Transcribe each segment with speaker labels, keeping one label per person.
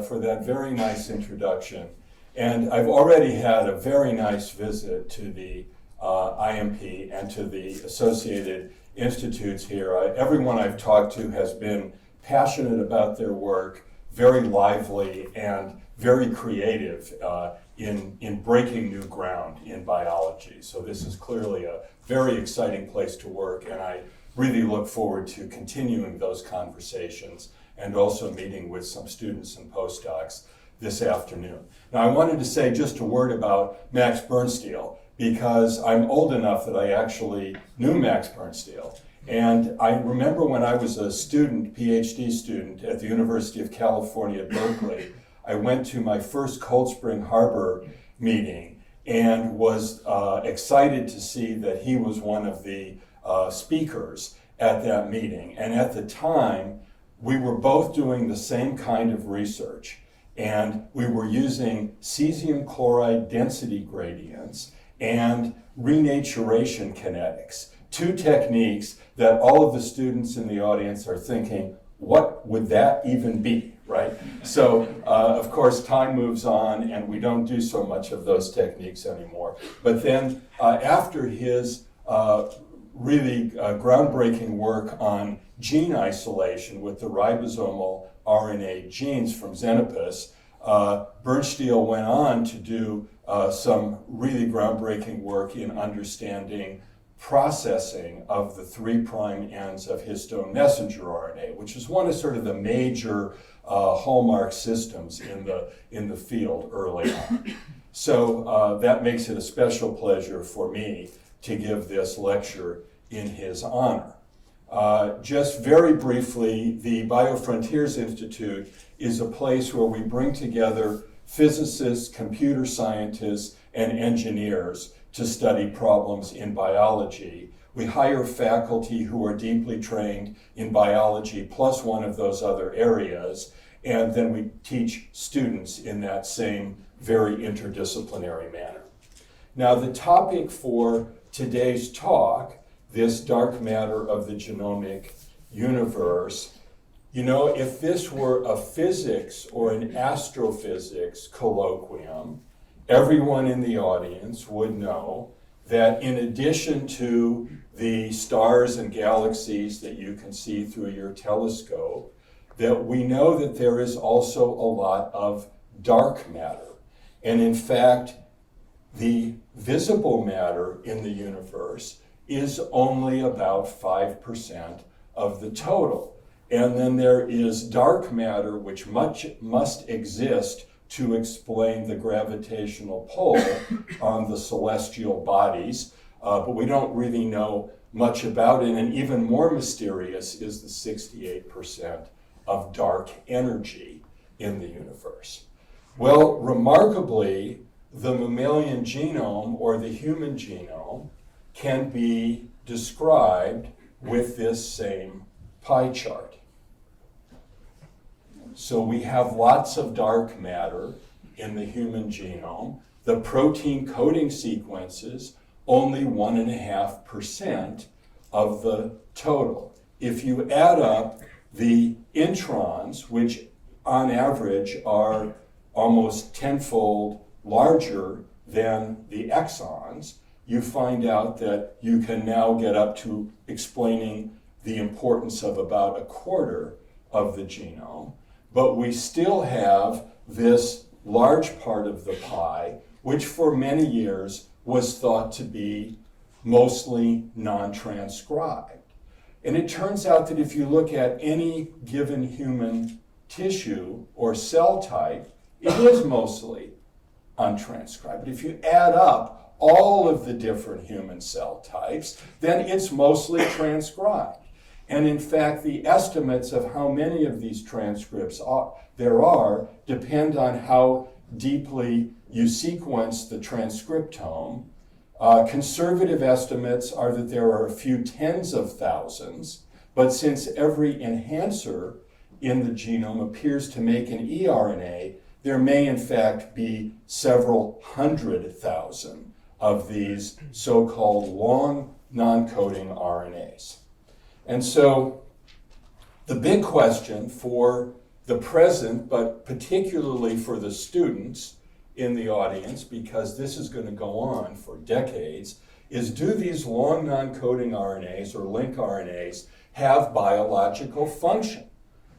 Speaker 1: for that very nice introduction. And I've already had a very nice visit to the IMP and to the associated institutes here. Everyone I've talked to has been passionate about their work, very lively and very creative in breaking new ground in biology. So this is clearly a very exciting place to work, and I really look forward to continuing those conversations and also meeting with some students and postdocs this afternoon. Now I wanted to say just a word about Max Birnstiel, because I'm old enough that I actually knew Max Birnstiel. And I remember when I was a student, PhD student at the University of California at Berkeley, I went to my first Cold Spring Harbor meeting and was excited to see that he was one of the speakers at that meeting. And at the time, we were both doing the same kind of research. And we were using cesium chloride density gradients and renaturation kinetics, two techniques that all of the students in the audience are thinking, what would that even be, right? So, of course, time moves on and we don't do so much of those techniques anymore. But then after his really groundbreaking work on gene isolation with the ribosomal RNA genes from Xenopus, Birnstiel went on to do some really groundbreaking work in understanding processing of the 3' ends of histone messenger RNA, which is one of sort of the major hallmark systems in the field early on. So that makes it a special pleasure for me to give this lecture in his honor. Just very briefly, the BioFrontiers Institute is a place where we bring together physicists, computer scientists, and engineers to study problems in biology. We hire faculty who are deeply trained in biology plus one of those other areas, and then we teach students in that same very interdisciplinary manner. Now, the topic for today's talk, this dark matter of the genomic universe, you know, if this were a physics or an astrophysics colloquium, everyone in the audience would know that in addition to the stars and galaxies that you can see through your telescope, that we know that there is also a lot of dark matter. And in fact, the visible matter in the universe is only about 5% of the total. And then there is dark matter, which must exist to explain the gravitational pull on the celestial bodies, but we don't really know much about it. And even more mysterious is the 68% of dark energy in the universe. Well, remarkably, the mammalian genome or the human genome can be described with this same pie chart. So we have lots of dark matter in the human genome. The protein coding sequences, only 1.5% of the total. If you add up the introns, which on average are almost tenfold larger than the exons, you find out that you can now get up to explaining the importance of about 1/4 of the genome. But we still have this large part of the pie, which for many years was thought to be mostly non-transcribed. And it turns out that if you look at any given human tissue or cell type, it is mostly untranscribed. But if you add up all of the different human cell types, then it's mostly transcribed. And in fact, the estimates of how many of these transcripts there are depend on how deeply you sequence the transcriptome. Conservative estimates are that there are a few tens of thousands, but since every enhancer in the genome appears to make an eRNA, there may in fact be several 100,000 of these so-called long non-coding RNAs. And so the big question for the present, but particularly for the students in the audience, because this is going to go on for decades, is do these long non-coding RNAs or link RNAs have biological function?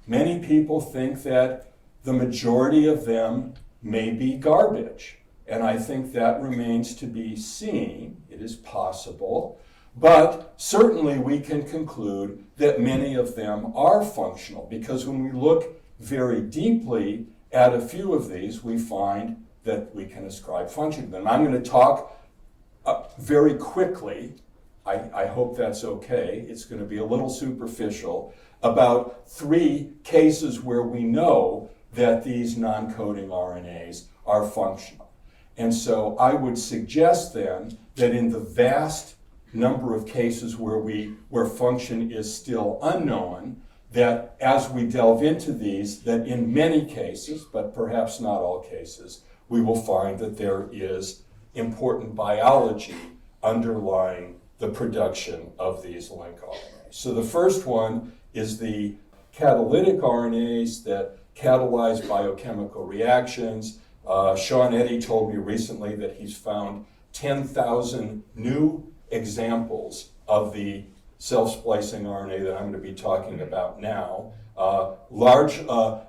Speaker 1: Many people think that the majority of them may be garbage, and I think that remains to be seen. It is possible, but certainly we can conclude that many of them are functional, because when we look very deeply at a few of these, we find that we can ascribe function to them. I'm going to talk very quickly, I hope that's okay, it's going to be a little superficial, about 3 cases where we know that these non-coding RNAs are functional. And so I would suggest then that in the vast number of cases where function is still unknown, that as we delve into these, that in many cases, but perhaps not all cases, we will find that there is important biology underlying the production of these link RNAs. So the first one is the catalytic RNAs that catalyze biochemical reactions. Sean Eddy told me recently that he's found 10,000 new examples of the self-splicing RNA that I'm going to be talking about now,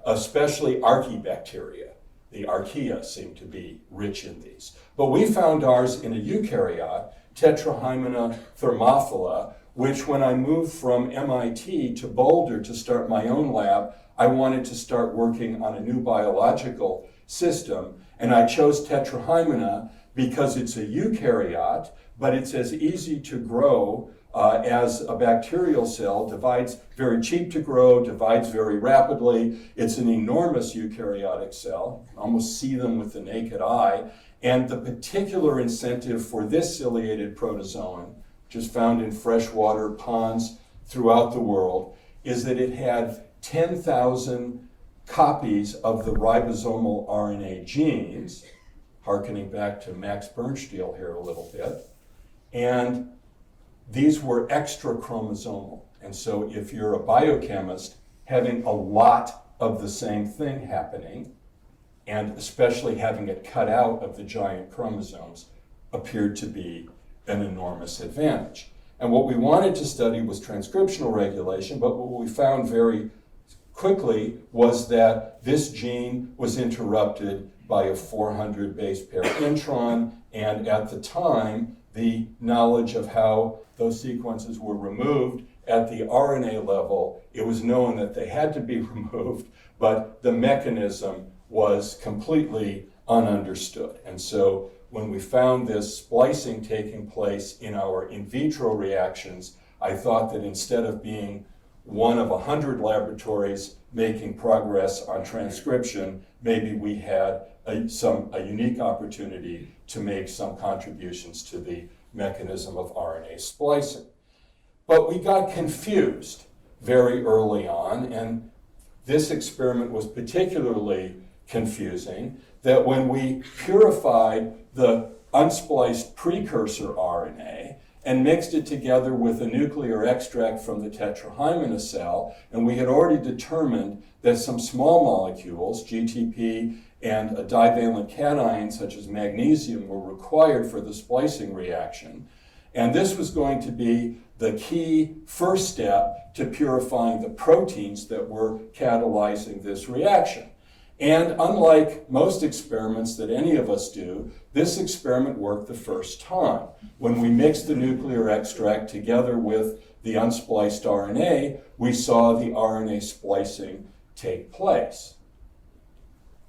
Speaker 1: especially archaebacteria. The archaea seem to be rich in these. But we found ours in a eukaryote, Tetrahymena thermophila, which when I moved from MIT to Boulder to start my own lab, I wanted to start working on a new biological system. And I chose Tetrahymena because it's a eukaryote, but it's as easy to grow as a bacterial cell, divides very cheap to grow, divides very rapidly. It's an enormous eukaryotic cell. You can almost see them with the naked eye. And the particular incentive for this ciliated protozoan, which is found in freshwater ponds throughout the world, is that it had 10,000 copies of the ribosomal RNA genes, hearkening back to Max Birnstiel here a little bit, and these were extra chromosomal. And so if you're a biochemist, having a lot of the same thing happening, and especially having it cut out of the giant chromosomes, appeared to be an enormous advantage. And what we wanted to study was transcriptional regulation, but what we found very quickly was that this gene was interrupted by a 400 base pair intron, and at the time, the knowledge of how those sequences were removed at the RNA level, it was known that they had to be removed, but the mechanism was completely ununderstood. And so when we found this splicing taking place in our in vitro reactions, I thought that instead of being one of 100 laboratories making progress on transcription, maybe we had a unique opportunity to make some contributions to the mechanism of RNA splicing. But we got confused very early on, and this experiment was particularly confusing, that when we purified the unspliced precursor RNA and mixed it together with a nuclear extract from the Tetrahymena cell, and we had already determined that some small molecules, GTP and a divalent cation such as magnesium, were required for the splicing reaction. And this was going to be the key first step to purifying the proteins that were catalyzing this reaction. And unlike most experiments that any of us do, this experiment worked the first time. When we mixed the nuclear extract together with the unspliced RNA, we saw the RNA splicing take place.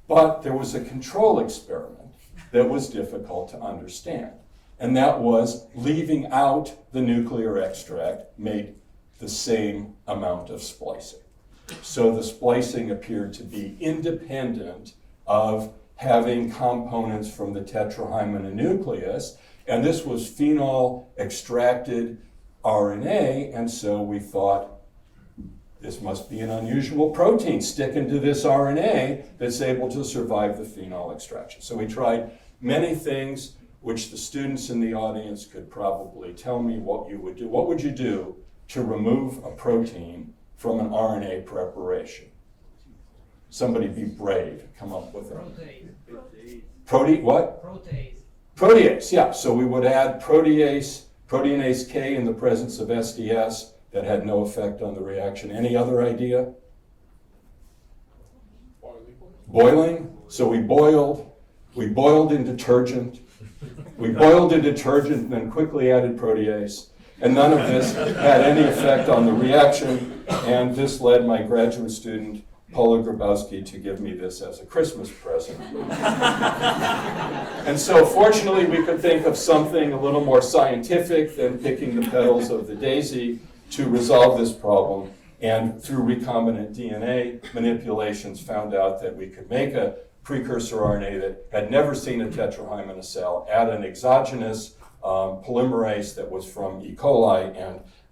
Speaker 1: But there was a control experiment that was difficult to understand. And that was leaving out the nuclear extract made the same amount of splicing. So the splicing appeared to be independent of having components from the Tetrahymena nucleus, and this was phenol extracted RNA, and so we thought this must be an unusual protein sticking to this RNA that's able to survive the phenol extraction. So we tried many things which the students in the audience could probably tell me what you would do. What would you do to remove a protein from an RNA preparation? Somebody be brave, come up with it. What? Protease, yeah. So we would add protease K in the presence of SDS. That had no effect on the reaction. Any other idea? Boiling. So we boiled in detergent. We boiled in detergent and then quickly added protease. And none of this had any effect on the reaction. And this led my graduate student, Paula Grabowski, to give me this as a Christmas present. And so fortunately, we could think of something a little more scientific than picking the petals of the daisy to resolve this problem. And through recombinant DNA manipulations, found out that we could make a precursor RNA that had never seen a tetrahime in a cell, add an exogenous polymerase that was from E. coli,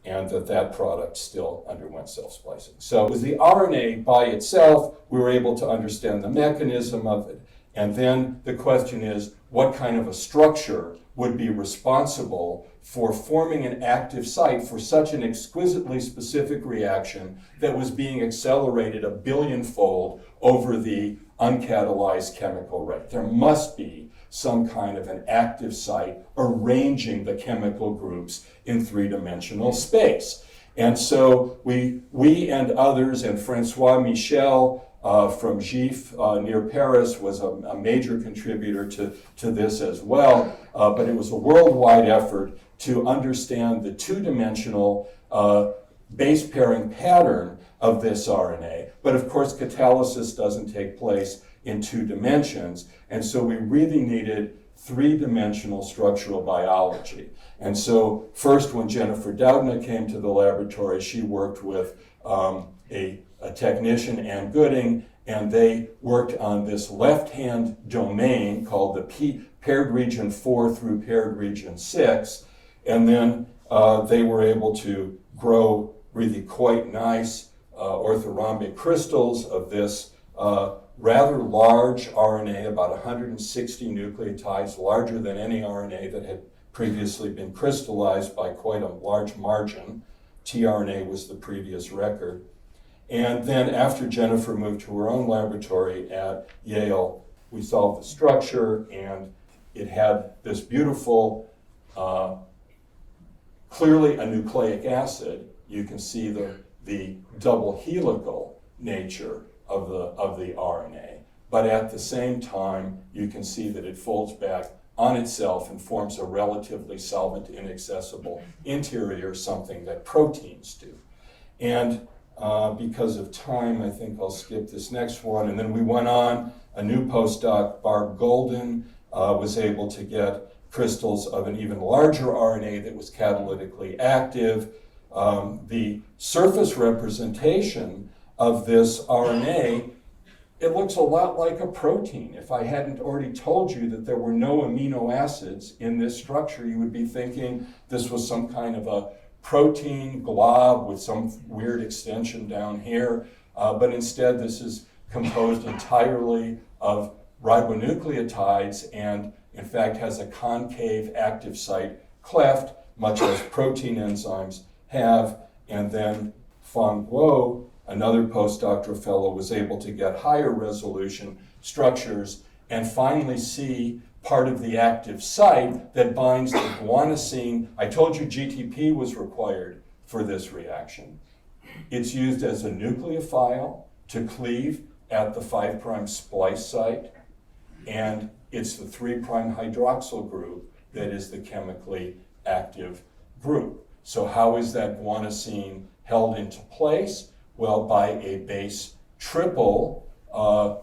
Speaker 1: and that product still underwent self-splicing. So it was the RNA by itself. We were able to understand the mechanism of it. And then the question is, what kind of a structure would be responsible for forming an active site for such an exquisitely specific reaction that was being accelerated a billionfold over the uncatalyzed chemical rate? There must be some kind of an active site arranging the chemical groups in three-dimensional space. And so we and others, and Francois Michel from GIF near Paris was a major contributor to this as well. But it was a worldwide effort to understand the two-dimensional base pairing pattern of this RNA. But of course, catalysis doesn't take place in 2 dimensions. And so we really needed 3-dimensional structural biology. And so first, when Jennifer Doudna came to the laboratory, she worked with a technician, Ann Gooding, and they worked on this left-hand domain called the paired region 4 through paired region 6. And then they were able to grow really quite nice orthorhombic crystals of this rather large RNA, about 160 nucleotides, larger than any RNA that had previously been crystallized by quite a large margin. tRNA was the previous record. And then after Jennifer moved to her own laboratory at Yale, we solved the structure, and it had this beautiful, clearly a nucleic acid. You can see the double helical nature of the RNA. But at the same time, you can see that it folds back on itself and forms a relatively solvent inaccessible interior, something that proteins do. And because of time, I think I'll skip this next one. And then we went on, a new postdoc, Barb Golden, was able to get crystals of an even larger RNA that was catalytically active. The surface representation of this RNA, it looks a lot like a protein. If I hadn't already told you that there were no amino acids in this structure, you would be thinking this was some kind of a protein glob with some weird extension down here. But instead, this is composed entirely of ribonucleotides and, in fact, has a concave active site cleft, much as protein enzymes have. And then Fang Guo, another postdoctoral fellow, was able to get higher resolution structures and finally see part of the active site that binds the guanosine. I told you GTP was required for this reaction. It's used as a nucleophile to cleave at the 5' splice site, and it's the 3' hydroxyl group that is the chemically active group. So how is that guanosine held into place? Well, by a base triple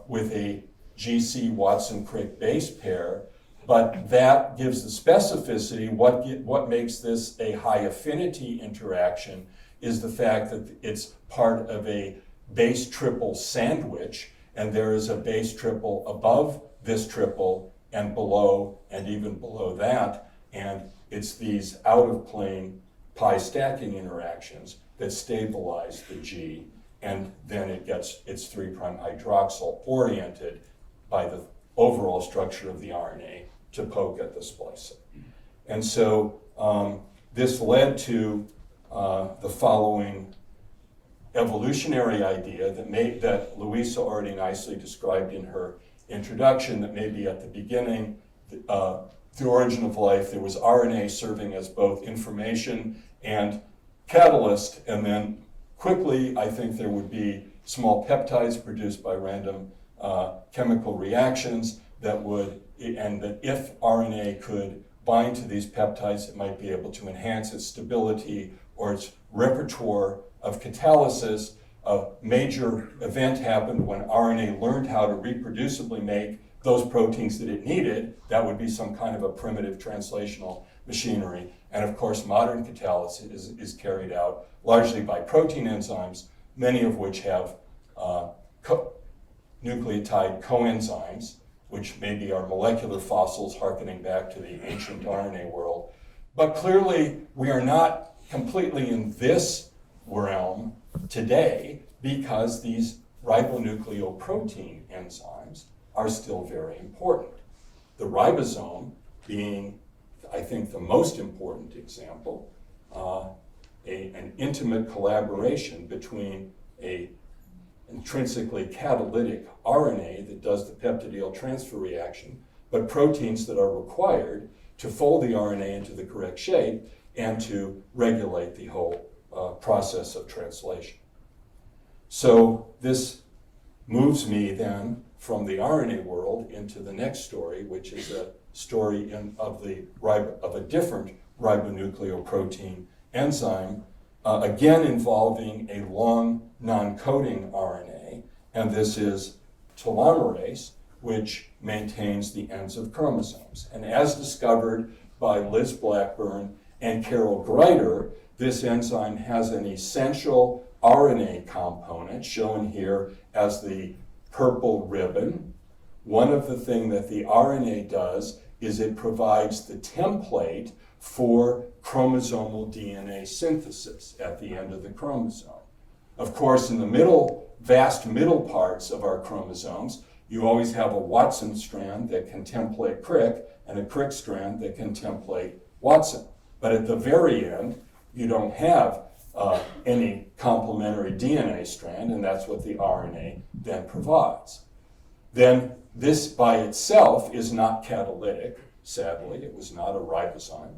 Speaker 1: with a GC Watson-Crick base pair, but that gives the specificity. What makes this a high affinity interaction is the fact that it's part of a base triple sandwich, and there is a base triple above this triple and below and even below that, and it's these out-of-plane pi stacking interactions that stabilize the G, and then it gets its 3' hydroxyl oriented by the overall structure of the RNA to poke at the splicing. And so this led to the following evolutionary idea that Louisa already nicely described in her introduction, that maybe at the beginning, the origin of life, there was RNA serving as both information and catalyst, and then quickly, I think there would be small peptides produced by random chemical reactions and that if RNA could bind to these peptides, it might be able to enhance its stability or its repertoire of catalysis. A major event happened when RNA learned how to reproducibly make those proteins that it needed. That would be some kind of a primitive translational machinery. And of course, modern catalysis is carried out largely by protein enzymes, many of which have nucleotide coenzymes, which maybe are molecular fossils harkening back to the ancient RNA world. But clearly, we are not completely in this realm today because these ribonucleoprotein enzymes are still very important. The ribosome being, I think, the most important example, an intimate collaboration between an intrinsically catalytic RNA that does the peptidyl transfer reaction, but proteins that are required to fold the RNA into the correct shape and to regulate the whole process of translation. So this moves me then from the RNA world into the next story, which is a story of a different ribonucleoprotein enzyme, again involving a long non-coding RNA, and this is telomerase, which maintains the ends of chromosomes. And as discovered by Liz Blackburn and Carol Greider, this enzyme has an essential RNA component, shown here as the purple ribbon. One of the things that the RNA does is it provides the template for chromosomal DNA synthesis at the end of the chromosome. Of course, in the vast middle parts of our chromosomes, you always have a Watson strand that can template Crick and a Crick strand that can template Watson. But at the very end, you don't have any complementary DNA strand, and that's what the RNA then provides. Then this by itself is not catalytic, sadly. It was not a ribozyme.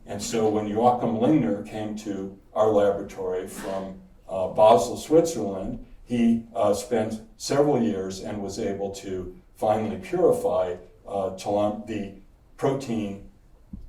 Speaker 1: And so when Joachim Lingner came to our laboratory from Basel, Switzerland, he spent several years and was able to finally purify the protein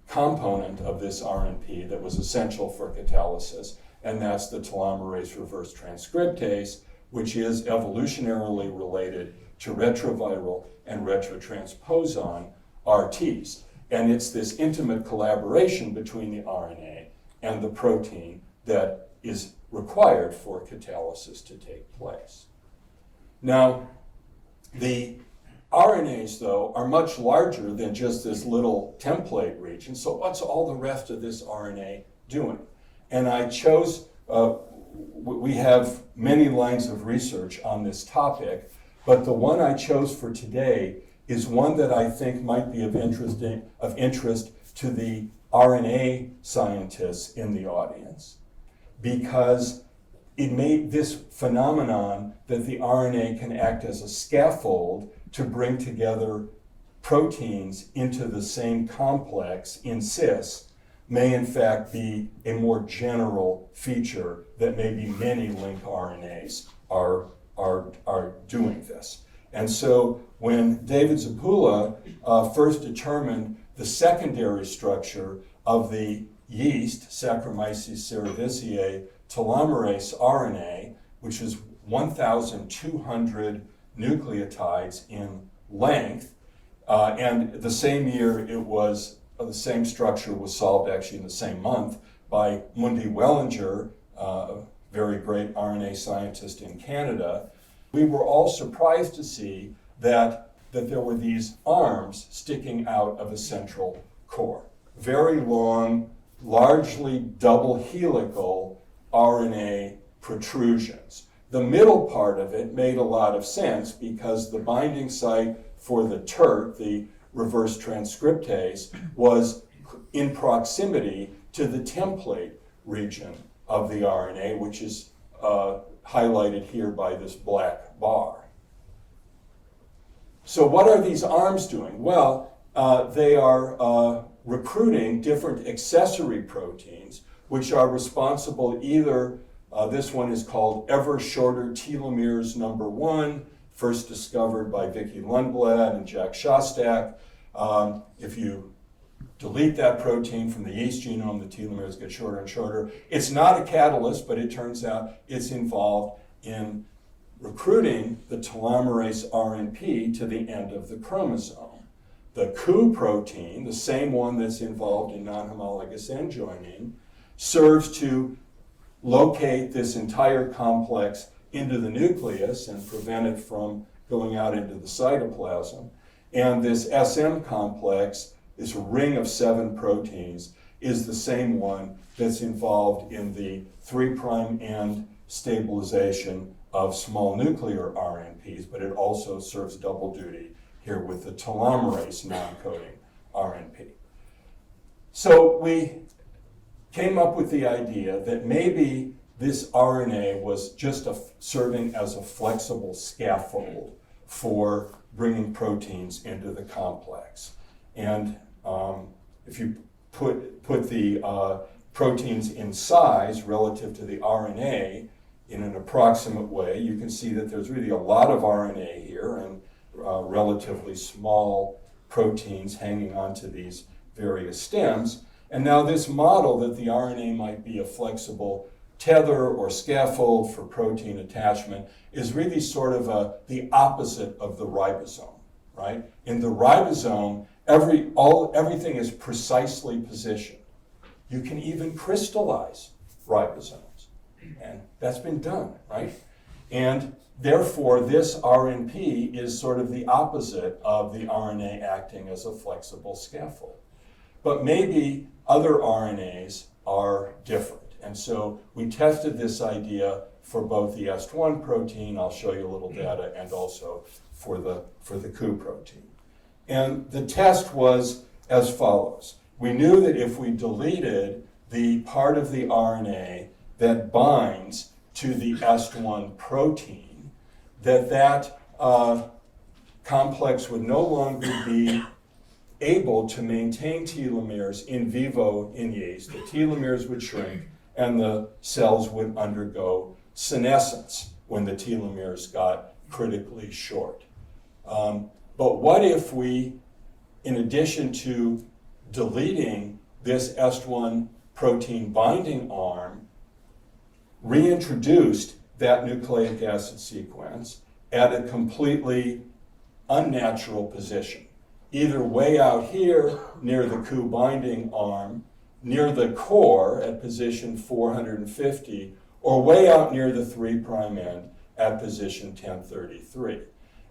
Speaker 1: component of this RNP that was essential for catalysis, and that's the telomerase reverse transcriptase, which is evolutionarily related to retroviral and retrotransposon RTs. And it's this intimate collaboration between the RNA and the protein that is required for catalysis to take place. Now, the RNAs, though, are much larger than just this little template region. So what's all the rest of this RNA doing? And I chose, we have many lines of research on this topic, but the one I chose for today is one that I think might be of interest to the RNA scientists in the audience, because it made this phenomenon that the RNA can act as a scaffold to bring together proteins into the same complex in cis may in fact be a more general feature that maybe many linked RNAs are doing this. And so when David Zapula first determined the secondary structure of the yeast, Saccharomyces cerevisiae telomerase RNA, which is 1,200 nucleotides in length, and the same year the same structure was solved actually in the same month by Mundi Wellinger, a very great RNA scientist in Canada. We were all surprised to see that there were these arms sticking out of a central core. Very long, largely double helical RNA protrusions. The middle part of it made a lot of sense because the binding site for the TERT, the reverse transcriptase, was in proximity to the template region of the RNA, which is highlighted here by this black bar. So what are these arms doing? Well, they are recruiting different accessory proteins, which are responsible either, this one is called ever shorter telomeres number 1, first discovered by Vicki Lundblad and Jack Shostak. If you delete that protein from the yeast genome, the telomeres get shorter and shorter. It's not a catalyst, but it turns out it's involved in recruiting the telomerase RNP to the end of the chromosome. The Ku protein, the same one that's involved in non-homologous end joining, serves to locate this entire complex into the nucleus and prevent it from going out into the cytoplasm. And this SM complex, this ring of 7 proteins, is the same one that's involved in the 3' end stabilization of small nuclear RNPs, but it also serves double duty here with the telomerase non-coding RNP. So we came up with the idea that maybe this RNA was just serving as a flexible scaffold for bringing proteins into the complex. And if you put the proteins in size relative to the RNA in an approximate way, you can see that there's really a lot of RNA here and relatively small proteins hanging onto these various stems. And now this model that the RNA might be a flexible tether or scaffold for protein attachment is really sort of the opposite of the ribosome, right? In the ribosome, everything is precisely positioned. You can even crystallize ribosomes, and that's been done, right? And therefore, this RNP is sort of the opposite of the RNA acting as a flexible scaffold. But maybe other RNAs are different. And so we tested this idea for both the Est1 protein, I'll show you a little data, and also for the Ku protein. And the test was as follows. We knew that if we deleted the part of the RNA that binds to the Est1 protein, that complex would no longer be able to maintain telomeres in vivo in yeast. The telomeres would shrink and the cells would undergo senescence when the telomeres got critically short. But what if we, in addition to deleting this Est1 protein binding arm, reintroduced that nucleic acid sequence at a completely unnatural position, either way out here near the Ku binding arm, near the core at position 450, or way out near the 3' end at position 1033.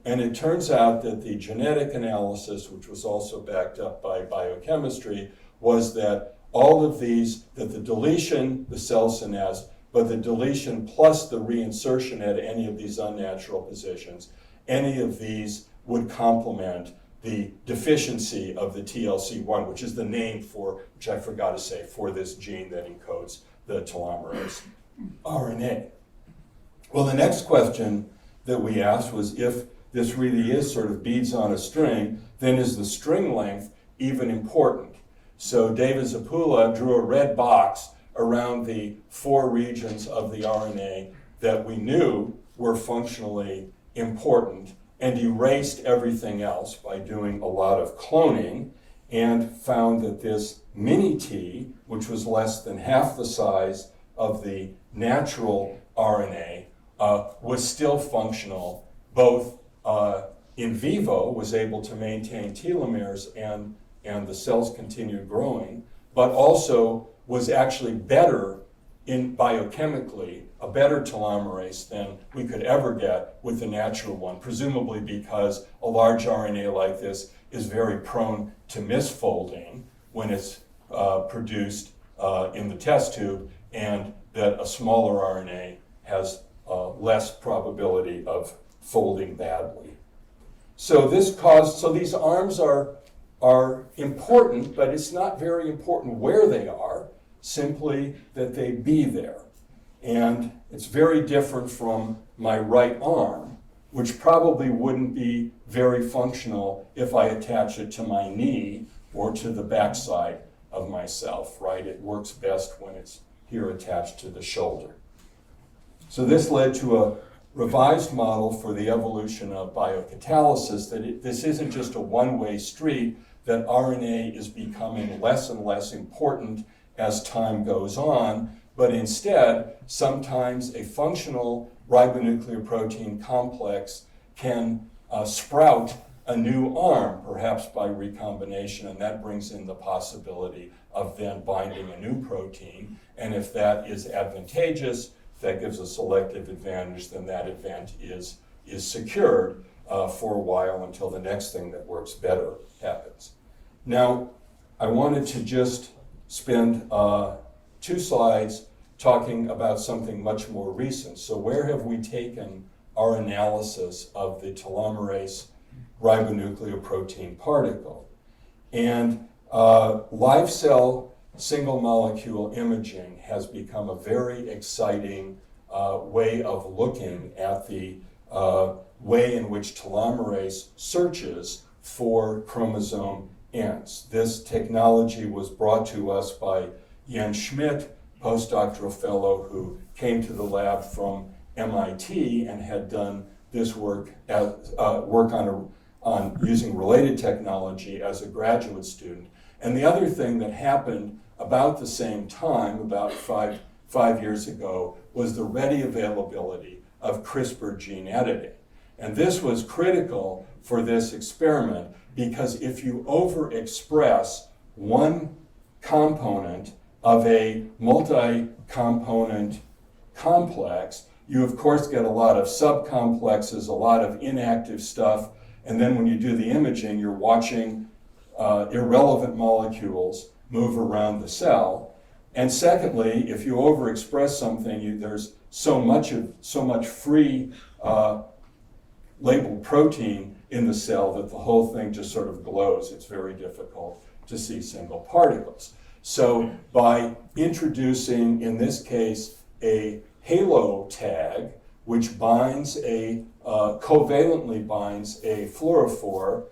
Speaker 1: And it turns out that the genetic analysis, which was also backed up by biochemistry, was that all of these, that the deletion, the cell senesced, but the deletion plus the reinsertion at any of these unnatural positions, any of these would complement the deficiency of the TLC1, which is the name for, which I forgot to say, for this gene that encodes the telomerase RNA. Well, the next question that we asked was, if this really is sort of beads on a string, then is the string length even important? So David Zapula drew a red box around the 4 regions of the RNA that we knew were functionally important, and erased everything else by doing a lot of cloning, and found that this mini t, which was less than half the size of the natural RNA, was still functional, both in vivo, was able to maintain telomeres and the cells continued growing, but also was actually better in biochemically, a better telomerase than we could ever get with the natural one, presumably because a large RNA like this is very prone to misfolding when it's produced in the test tube, and that a smaller RNA has less probability of folding badly. So these arms are important, but it's not very important where they are, simply that they be there. And it's very different from my right arm, which probably wouldn't be very functional if I attach it to my knee or to the backside of myself, right? It works best when it's here attached to the shoulder. So this led to a revised model for the evolution of biocatalysis, that this isn't just a one-way street, that RNA is becoming less and less important as time goes on, but instead, sometimes a functional ribonucleoprotein complex can sprout a new arm, perhaps by recombination, and that brings in the possibility of then binding a new protein. And if that is advantageous, that gives a selective advantage, then that event is secured for a while until the next thing that works better happens. Now, I wanted to just spend 2 slides talking about something much more recent. So where have we taken our analysis of the telomerase ribonucleoprotein particle? And live cell single molecule imaging has become a very exciting way of looking at the way in which telomerase searches for chromosome ends. This technology was brought to us by Jens Schmidt, postdoctoral fellow who came to the lab from MIT and had done this work on using related technology as a graduate student. And the other thing that happened about the same time, about five years ago, was the ready availability of CRISPR gene editing. And this was critical for this experiment because if you overexpress one component of a multi-component complex, you of course get a lot of subcomplexes, a lot of inactive stuff, and then when you do the imaging, you're watching irrelevant molecules move around the cell. And secondly, if you overexpress something, there's so much free labeled protein in the cell that the whole thing just sort of glows. It's very difficult to see single particles. So by introducing, in this case, a halo tag, which binds covalently binds a fluorophore,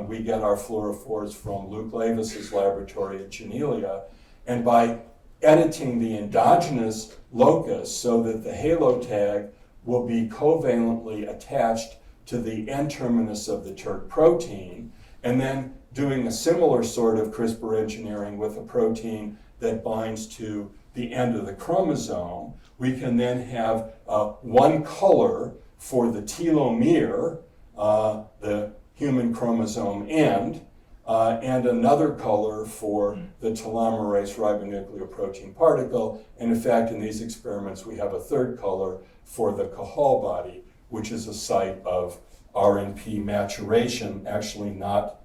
Speaker 1: we get our fluorophores from Luke Lavis's laboratory at Genelia, and by editing the endogenous locus so that the halo tag will be covalently attached to the N-terminus of the TERT protein, and then doing a similar sort of CRISPR engineering with a protein that binds to the end of the chromosome, we can then have one color for the telomere, the human chromosome end, and another color for the telomerase ribonucleoprotein particle. And in fact, in these experiments, we have a third color for the Cajal body, which is a site of RNP maturation, actually not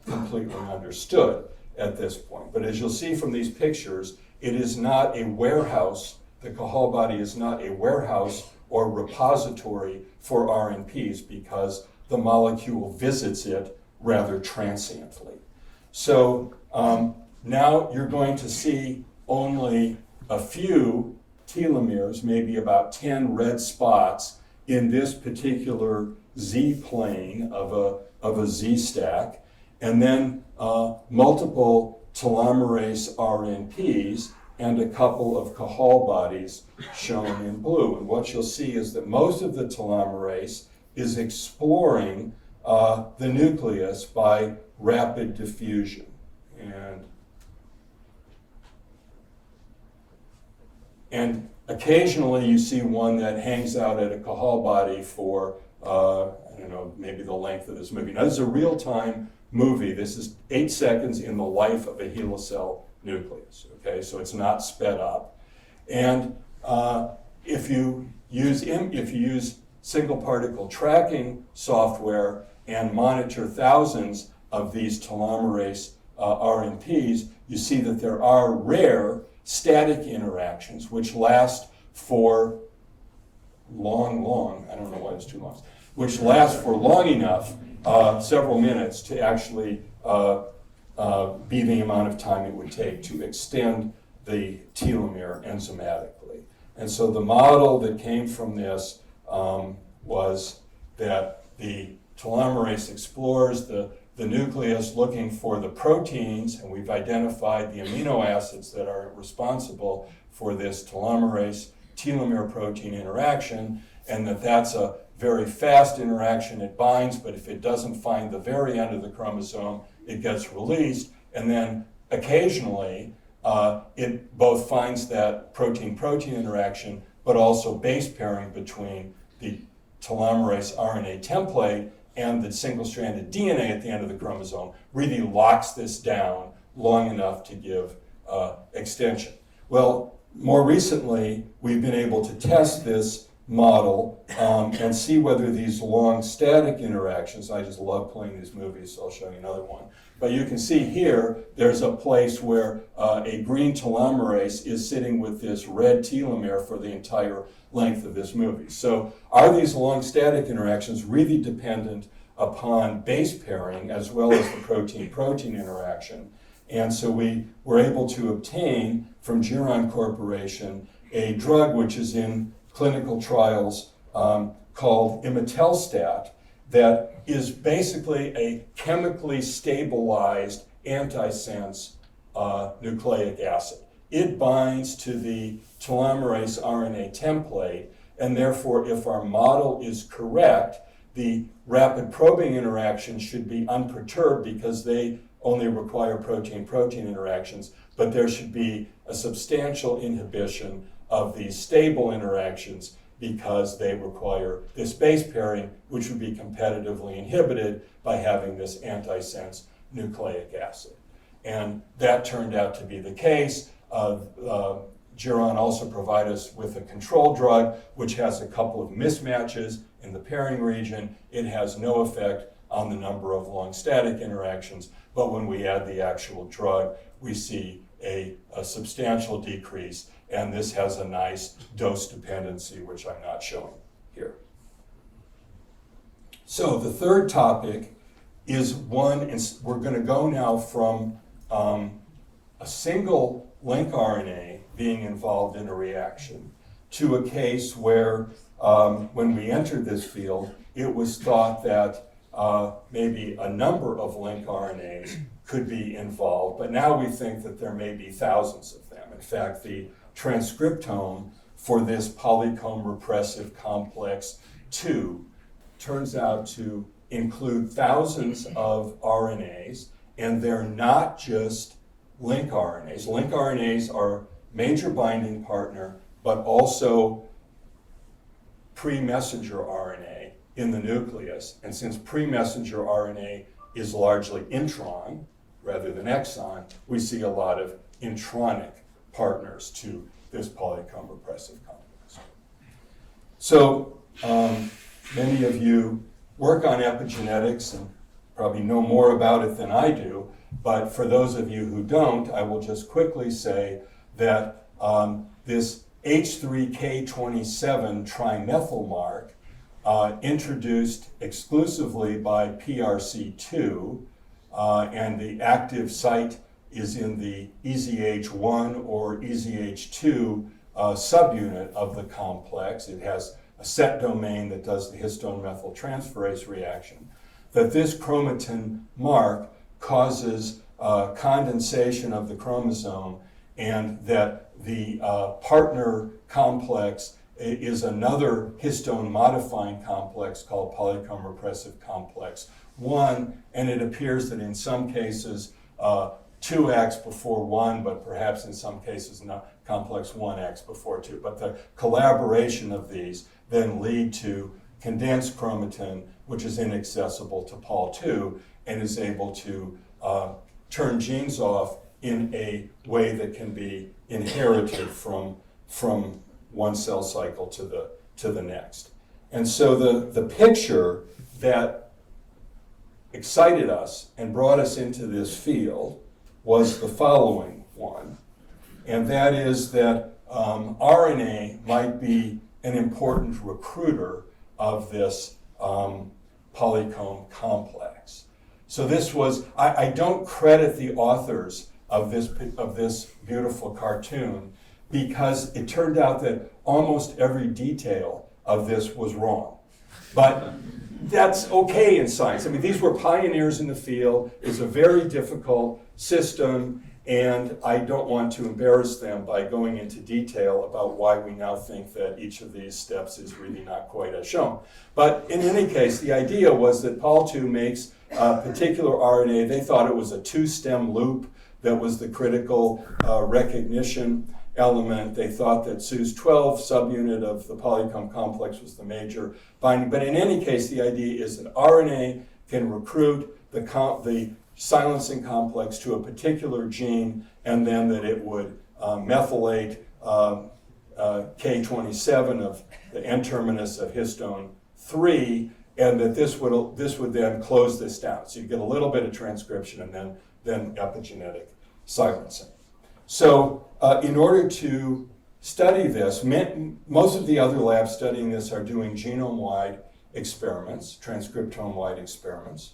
Speaker 1: completely understood at this point. But as you'll see from these pictures, it is not a warehouse. The Cajal body is not a warehouse or repository for RNPs because the molecule visits it rather transiently. So now you're going to see only a few telomeres, maybe about 10 red spots in this particular Z plane of a Z stack, and then multiple telomerase RNPs and a couple of Cajal bodies shown in blue. And what you'll see is that most of the telomerase is exploring the nucleus by rapid diffusion. And occasionally you see one that hangs out at a Cajal body for, I don't know, maybe the length of this movie. Now, this is a real-time movie. This is 8 seconds in the life of a helocell nucleus, okay? So it's not sped up. And if you use single particle tracking software and monitor thousands of these telomerase RNPs, you see that there are rare static interactions which last for long, I don't know why it's too long, which last for long enough, several minutes, to actually be the amount of time it would take to extend the telomere enzymatically. And so the model that came from this was that the telomerase explores the nucleus looking for the proteins, and we've identified the amino acids that are responsible for this telomerase telomere protein interaction, and that's a very fast interaction. It binds, but if it doesn't find the very end of the chromosome, it gets released, and then occasionally it both finds that protein-protein interaction, but also base pairing between the telomerase RNA template and the single-stranded DNA at the end of the chromosome really locks this down long enough to give extension. Well, more recently, we've been able to test this model and see whether these long static interactions, I just love playing these movies, so I'll show you another one. But you can see here, there's a place where a green telomerase is sitting with this red telomere for the entire length of this movie. So are these long static interactions really dependent upon base pairing as well as the protein-protein interaction? And so we were able to obtain from Geron Corporation a drug which is in clinical trials called imetelstat, that is basically a chemically stabilized antisense nucleic acid. It binds to the telomerase RNA template, and therefore, if our model is correct, the rapid probing interactions should be unperturbed because they only require protein-protein interactions, but there should be a substantial inhibition of these stable interactions because they require this base pairing, which would be competitively inhibited by having this antisense nucleic acid. And that turned out to be the case. Geron also provided us with a control drug, which has a couple of mismatches in the pairing region. It has no effect on the number of long static interactions, but when we add the actual drug, we see a substantial decrease, and this has a nice dose dependency, which I'm not showing here. So the third topic is one, we're going to go now from a single link RNA being involved in a reaction to a case where when we entered this field, it was thought that maybe a number of link RNAs could be involved, but now we think that there may be thousands of them. In fact, the transcriptome for this polycomb repressive complex 2 turns out to include thousands of RNAs, and they're not just link RNAs. Link RNAs are major binding partner, but also pre-messenger RNA in the nucleus. And since pre-messenger RNA is largely intron rather than exon, we see a lot of intronic partners to this polycomb repressive complex. So many of you work on epigenetics and probably know more about it than I do, but for those of you who don't, I will just quickly say that this H3K27 trimethyl mark introduced exclusively by PRC2, and the active site is in the EZH1 or EZH2 subunit of the complex. It has a set domain that does the histone methyltransferase reaction. That this chromatin mark causes condensation of the chromosome, and that the partner complex is another histone modifying complex called polycomb repressive complex 1, and it appears that in some cases 2 acts before 1, but perhaps in some cases not complex 1 acts before 2. But the collaboration of these then lead to condensed chromatin, which is inaccessible to Pol2 and is able to turn genes off in a way that can be inherited from one cell cycle to the next. And so the picture that excited us and brought us into this field was the following one, and that is that RNA might be an important recruiter of this polycomb complex. So this was, I don't credit the authors of this beautiful cartoon, because it turned out that almost every detail of this was wrong. But that's okay in science. I mean, these were pioneers in the field. It's a very difficult system, and I don't want to embarrass them by going into detail about why we now think that each of these steps is really not quite as shown. But in any case, the idea was that Pol-2 makes a particular RNA. They thought it was a two-stem loop that was the critical recognition element. They thought that Sus12 subunit of the polycomb complex was the major binding. But in any case, the idea is that RNA can recruit the silencing complex to a particular gene, and then that it would methylate K27 of the N-terminus of histone 3, and that this would then close this down. So you get a little bit of transcription and then epigenetic silencing. So in order to study this, most of the other labs studying this are doing genome-wide experiments, transcriptome-wide experiments.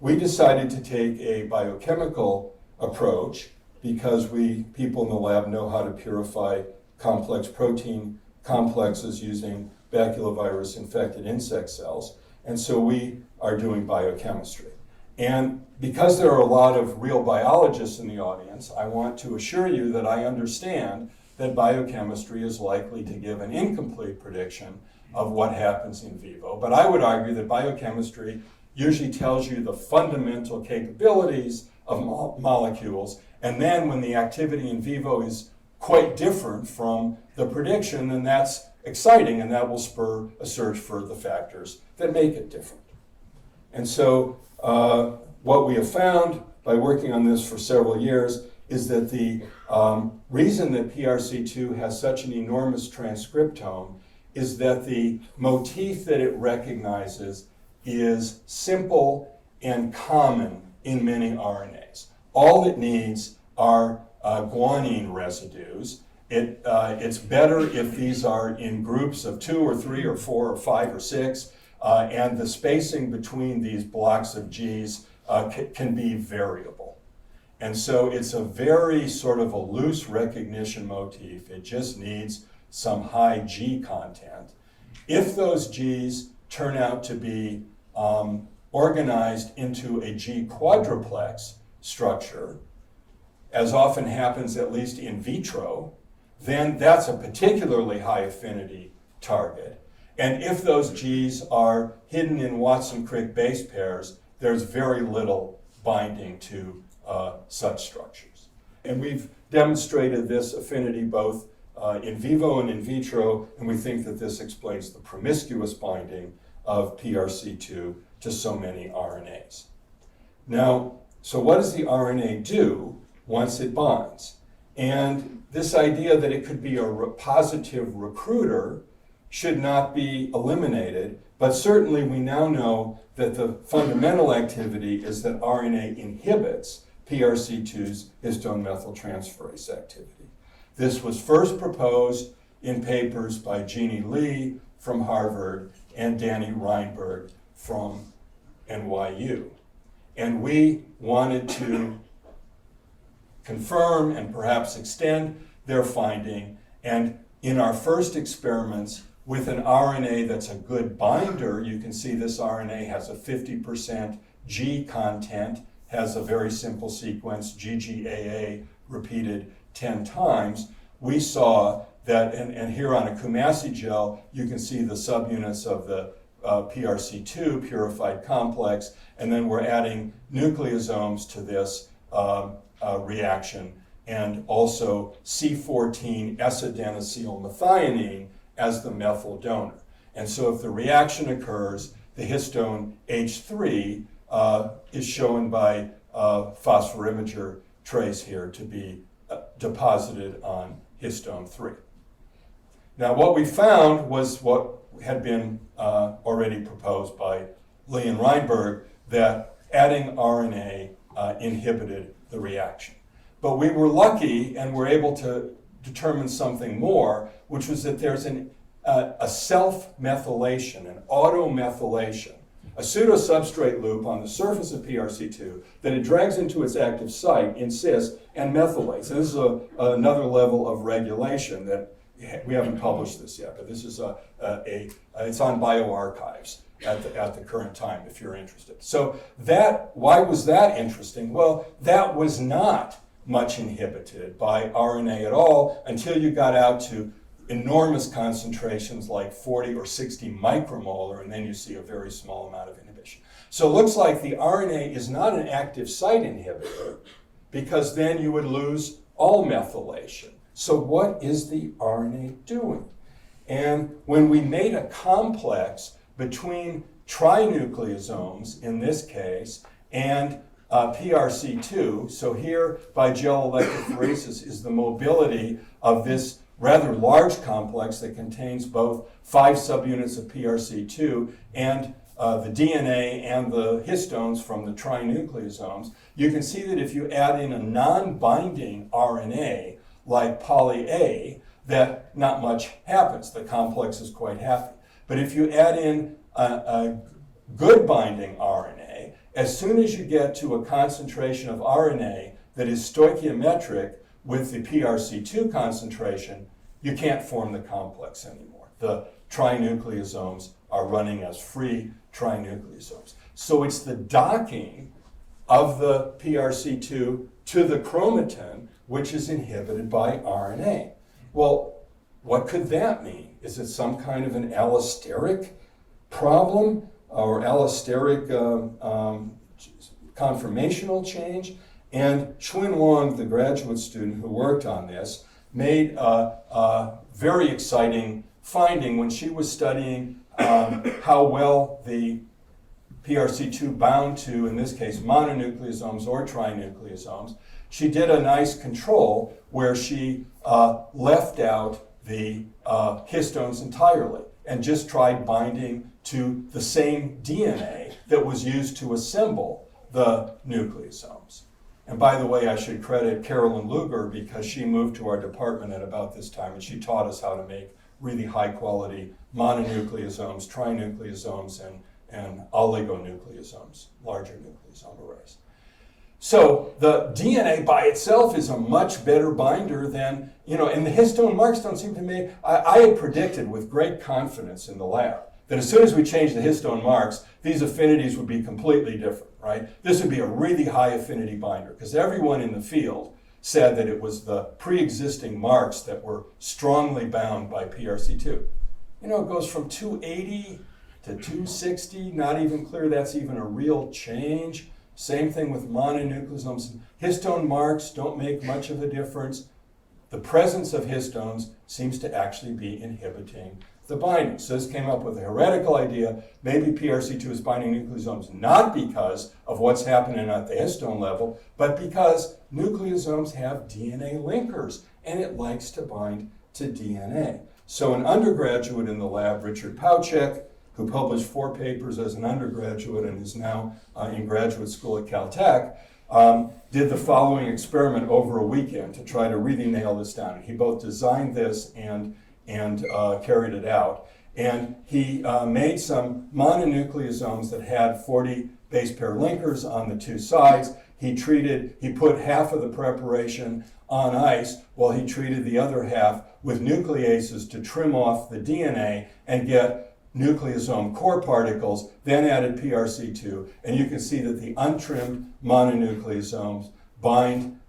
Speaker 1: We decided to take a biochemical approach because people in the lab know how to purify complex protein complexes using baculovirus infected insect cells. And so we are doing biochemistry. And because there are a lot of real biologists in the audience, I want to assure you that I understand that biochemistry is likely to give an incomplete prediction of what happens in vivo. But I would argue that biochemistry usually tells you the fundamental capabilities of molecules, and then when the activity in vivo is quite different from the prediction, then that's exciting, and that will spur a search for the factors that make it different. And so what we have found by working on this for several years is that the reason that PRC2 has such an enormous transcriptome is that the motif that it recognizes is simple and common in many RNAs. All it needs are guanine residues. It's better if these are in groups of 2 or 3 or 4 or 5 or 6, and the spacing between these blocks of Gs can be variable. And so it's a very sort of a loose recognition motif. It just needs some high G content. If those Gs turn out to be organized into a G quadruplex structure, as often happens at least in vitro, then that's a particularly high affinity target. And if those Gs are hidden in Watson-Crick base pairs, there's very little binding to such structures. And we've demonstrated this affinity both in vivo and in vitro, and we think that this explains the promiscuous binding of PRC2 to so many RNAs. Now, so what does the RNA do once it binds? And this idea that it could be a positive recruiter should not be eliminated, but certainly we now know that the fundamental activity is that RNA inhibits PRC2's histone methyltransferase activity. This was first proposed in papers by Jeannie Lee from Harvard and Danny Reinberg from NYU. And we wanted to confirm and perhaps extend their finding. And in our first experiments with an RNA that's a good binder, you can see this RNA has a 50% G content, has a very simple sequence, GGAA repeated 10 times. We saw that, and here on a Kumasi gel, you can see the subunits of the PRC2, purified complex, and then we're adding nucleosomes to this reaction, and also C14 S-adenosylmethionine as the methyl donor. And so if the reaction occurs, the histone H3 is shown by phosphorimeter trace here to be deposited on histone 3. Now what we found was what had been already proposed by Lee and Reinberg, that adding RNA inhibited the reaction. But we were lucky and were able to determine something more, which was that there's a self-methylation, an automethylation a pseudo-substrate loop on the surface of PRC2 that it drags into its active site in cis and methylates. And this is another level of regulation that we haven't published this yet, but this is it's on bioarchives at the current time if you're interested. So why was that interesting? Well, that was not much inhibited by RNA at all until you got out to enormous concentrations like 40 or 60 micromolar, and then you see a very small amount of inhibition. So it looks like the RNA is not an active site inhibitor, because then you would lose all methylation. So what is the RNA doing? And when we made a complex between trinucleosomes, in this case, and PRC2, so here by gel electrophoresis is the mobility of this rather large complex that contains both 5 subunits of PRC2 and the DNA and the histones from the trinucleosomes. You can see that if you add in a non-binding RNA like poly A, that not much happens. The complex is quite happy. But if you add in a good binding RNA, as soon as you get to a concentration of RNA that is stoichiometric with the PRC2 concentration, you can't form the complex anymore. The trinucleosomes are running as free trinucleosomes. So it's the docking of the PRC2 to the chromatin which is inhibited by RNA. Well, what could that mean? Is it some kind of an allosteric problem or allosteric conformational change? And Xuan Wang, the graduate student who worked on this, made a very exciting finding when she was studying how well the PRC2 bound to, in this case, mononucleosomes or trinucleosomes. She did a nice control where she left out the histones entirely and just tried binding to the same DNA that was used to assemble the nucleosomes. And by the way, I should credit Carolyn Luger because she moved to our department at about this time and she taught us how to make really high quality mononucleosomes, trinucleosomes, and oligonucleosomes, larger nucleosome arrays. So the DNA by itself is a much better binder than, and the histone marks don't seem to make, I had predicted with great confidence in the lab that as soon as we changed the histone marks, these affinities would be completely different, right? This would be a really high affinity binder because everyone in the field said that it was the pre-existing marks that were strongly bound by PRC2. It goes from 280 to 260, not even clear that's even a real change. Same thing with mononucleosomes. Histone marks don't make much of a difference. The presence of histones seems to actually be inhibiting the binding. So this came up with a heretical idea. Maybe PRC2 is binding nucleosomes not because of what's happening at the histone level, but because nucleosomes have DNA linkers, and it likes to bind to DNA. So an undergraduate in the lab, Richard Pauchek, who published 4 papers as an undergraduate and is now in graduate school at Caltech, did the following experiment over a weekend to try to really nail this down. He both designed this and carried it out. And he made some mononucleosomes that had 40 base pair linkers on the 2 sides. He put half of the preparation on ice while he treated the other half with nucleases to trim off the DNA and get nucleosome core particles, then added PRC2, and you can see that the untrimmed mononucleosomes bind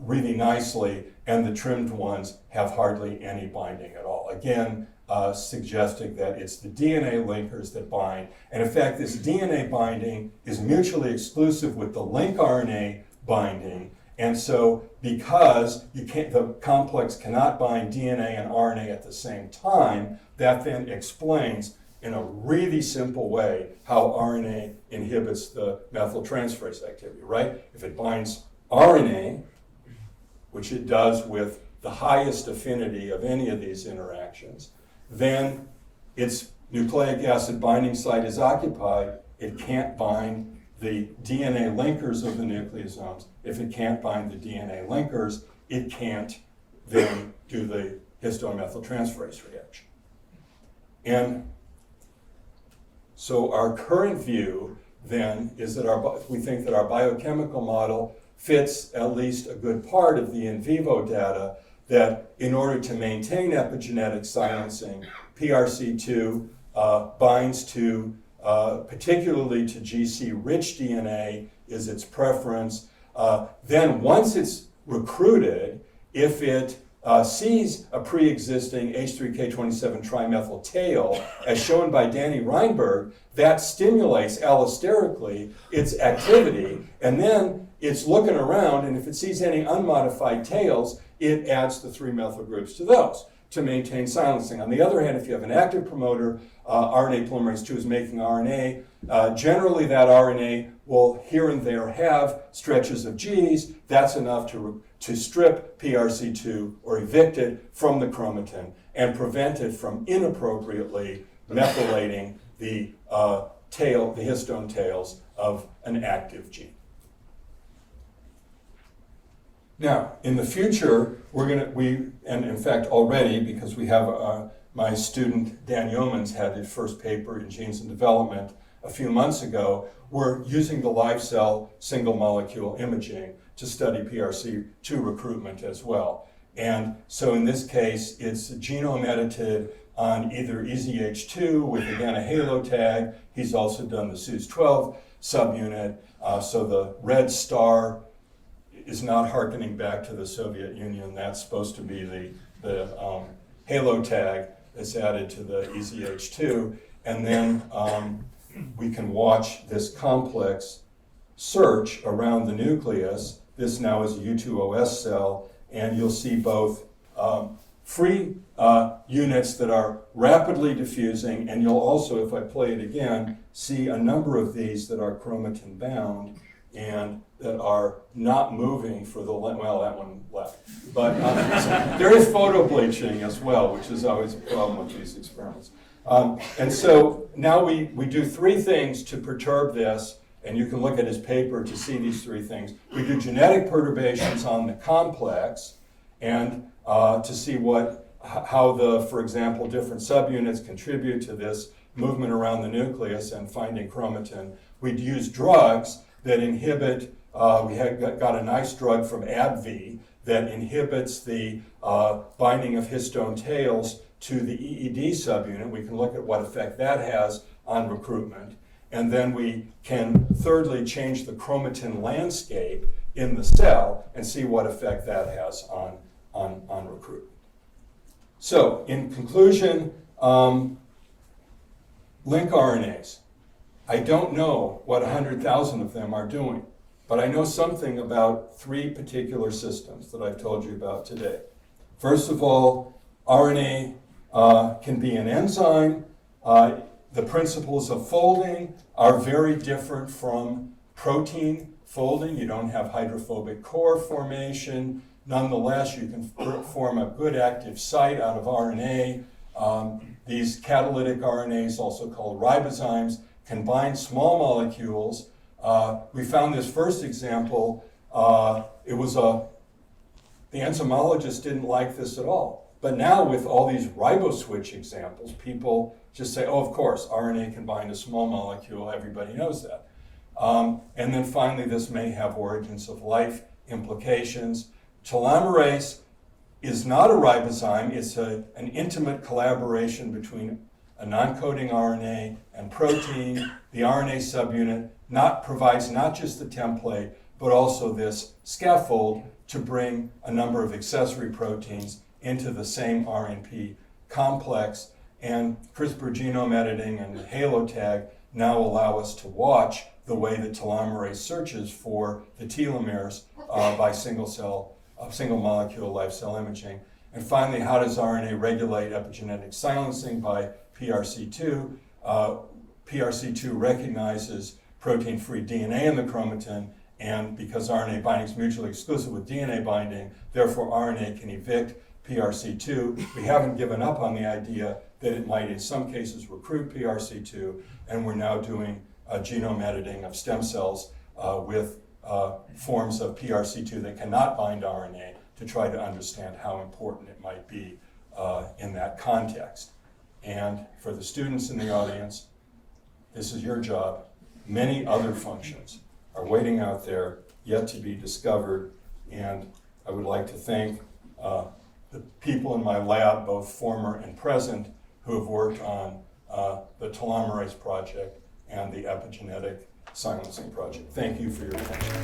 Speaker 1: really nicely, and the trimmed ones have hardly any binding at all. Again, suggesting that it's the DNA linkers that bind, and in fact, this DNA binding is mutually exclusive with the link RNA binding, and so because the complex cannot bind DNA and RNA at the same time, that then explains in a really simple way how RNA inhibits the methyltransferase activity, right? If it binds RNA, which it does with the highest affinity of any of these interactions, then its nucleic acid binding site is occupied. It can't bind the DNA linkers of the nucleosomes. If it can't bind the DNA linkers, it can't then do the histone methyltransferase reaction. And So our current view then is that we think that our biochemical model fits at least a good part of the in vivo data, that in order to maintain epigenetic silencing, PRC2 binds to, particularly to GC-rich DNA is its preference. Then once it's recruited, if it sees a pre-existing H3K27 trimethyl tail, as shown by Danny Reinberg, that stimulates allosterically its activity, and then it's looking around, and if it sees any unmodified tails, it adds the 3-methyl groups to those to maintain silencing. On the other hand, if you have an active promoter, RNA polymerase II is making RNA, generally that RNA will here and there have stretches of Gs. That's enough to strip PRC2 or evict it from the chromatin and prevent it from inappropriately methylating the histone tails of an active gene. Now, in the future, and in fact already, because we have my student Dan Yeomans had his first paper in Genes and Development a few months ago, we're using the live cell single molecule imaging to study PRC2 recruitment as well. And so in this case, it's genome edited on either EZH2 with again a halo tag. He's also done the SUS12 subunit. So the red star is not hearkening back to the Soviet Union. That's supposed to be the halo tag that's added to the EZH2. And then we can watch this complex search around the nucleus. This now is a U2OS cell, and you'll see both free units that are rapidly diffusing, and you'll also, if I play it again, see a number of these that are chromatin bound and that are not moving for the, well, that one left. But so there is photo bleaching as well, which is always a problem with these experiments. And so now we do 3 things to perturb this, and you can look at his paper to see these 3 things. We do genetic perturbations on the complex, and to see how the, for example, different subunits contribute to this movement around the nucleus and finding chromatin. We'd use drugs that inhibit, we got a nice drug from AbbVie that inhibits the binding of histone tails to the EED subunit. We can look at what effect that has on recruitment. And then we can thirdly change the chromatin landscape in the cell and see what effect that has on recruitment. So in conclusion, link RNAs. I don't know what 100,000 of them are doing, but I know something about 3 particular systems that I've told you about today. First of all, RNA can be an enzyme. The principles of folding are very different from protein folding. You don't have hydrophobic core formation. Nonetheless, you can form a good active site out of RNA. These catalytic RNAs, also called ribozymes, can bind small molecules. We found this first example. The enzymologist didn't like this at all. But now with all these riboswitch examples, people just say, oh, of course, RNA can bind a small molecule. Everybody knows that. And then finally, this may have origins of life implications. Telomerase is not a ribozyme. It's an intimate collaboration between a non-coding RNA and protein. The RNA subunit provides not just the template, but also this scaffold to bring a number of accessory proteins into the same RNP complex. And CRISPR genome editing and the halo tag now allow us to watch the way that telomerase searches for the telomeres by single molecule live cell imaging. And finally, how does RNA regulate epigenetic silencing by PRC2? PRC2 recognizes protein-free DNA in the chromatin, and because RNA binding is mutually exclusive with DNA binding, therefore RNA can evict PRC2. We haven't given up on the idea that it might in some cases recruit PRC2, and we're now doing genome editing of stem cells with forms of PRC2 that cannot bind RNA to try to understand how important it might be in that context. And for the students in the audience, This is your job. Many other functions are waiting out there, yet to be discovered, and I would like to thank the people in my lab, both former and present, who have worked on the Telomerase project and the epigenetic silencing project. Thank you for your attention.